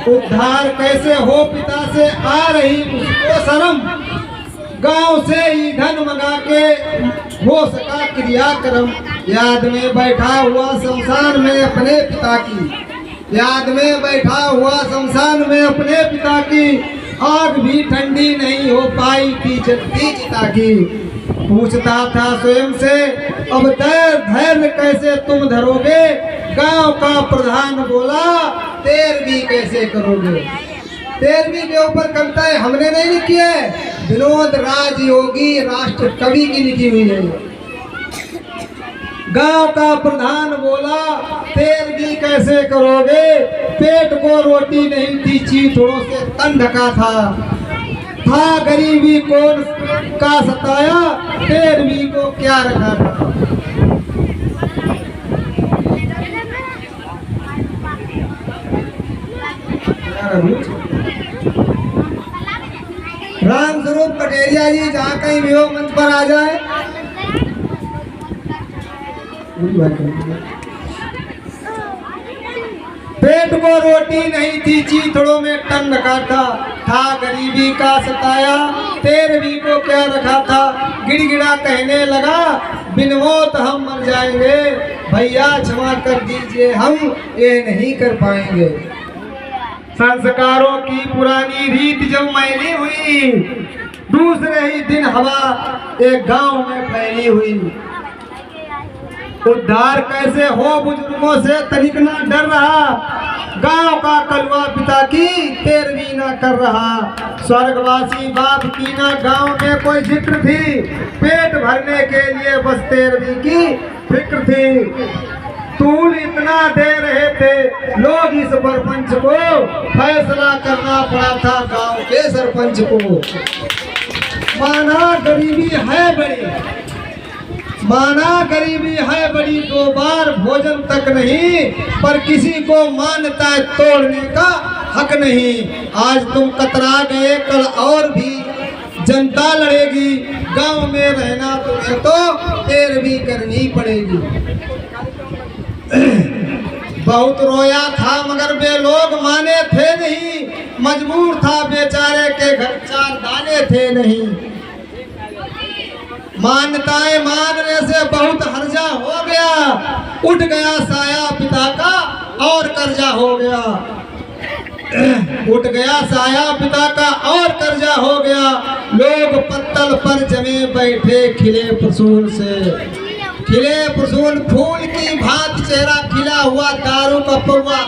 उद्धार कैसे हो पिता से आ रही उसको शर्म, गांव से ईंधन मंगा के हो सका क्रियाक्रम। याद में बैठा हुआ शमशान में अपने पिता की, याद में बैठा हुआ शमशान में अपने पिता की, आग भी ठंडी नहीं हो पाई थी जलती चिता की। पूछता था स्वयं से अब धैर्य कैसे तुम धरोगे, गांव का प्रधान बोला 13वीं कैसे करोगे। 13वीं के ऊपर कविताएं हमने नहीं लिखी है, विनोद राजयोगी राष्ट्र कवि की लिखी हुई है। गांव का प्रधान बोला 13वीं कैसे करोगे, पेट को रोटी नहीं थी चीथड़ों से तन ढका था गरीबी कौन का सताया, 13वीं को क्या रखा था। राम स्वरूप कटेरिया जी जहाँ कहीं भी हो मंच पर आ जाए। पेट को रोटी नहीं थी चीथड़ों में टन रखा था गरीबी का सताया, 13वीं को क्या रखा था। गिड़गिड़ा कहने लगा बिन मौत हम मर जाएंगे, भैया क्षमा कर दीजिए हम ये नहीं कर पाएंगे। संस्कारों की पुरानी रीत जब मैली हुई, दूसरे ही दिन हवा एक गांव में फैली हुई। उद्धार कैसे हो बुजुर्गों से तनिक ना डर रहा, गांव का कलवा पिता की 13वीं ना कर रहा। स्वर्गवासी बाप की ना गांव में कोई जिक्र थी, पेट भरने के लिए बस 13वीं की फिक्र थी। तूल इतना दे रहे थे लोग इस सरपंच को, फैसला करना पड़ा था गांव के सरपंच को। माना गरीबी है बड़ी, माना गरीबी है बड़ी, 2 बार भोजन तक नहीं, पर किसी को मान्यता तोड़ने का हक नहीं। आज तुम कतरा गए कल और भी जनता लड़ेगी, गांव में रहना तुम्हें तो 13वीं करनी पड़ेगी। बहुत रोया था मगर वे लोग माने थे नहीं, मजबूर था बेचारे के घर 4 दाने थे नहीं। मान्यताएं मानने से बहुत हर्जा हो गया, उठ गया साया पिता का और कर्जा हो गया। उठ गया साया पिता का और कर्जा हो गया, लोग पत्तल पर जमे बैठे खिले प्रसून से। खिले प्रसून फूल की भांति चेहरा खिला हुआ, दारू का पौवा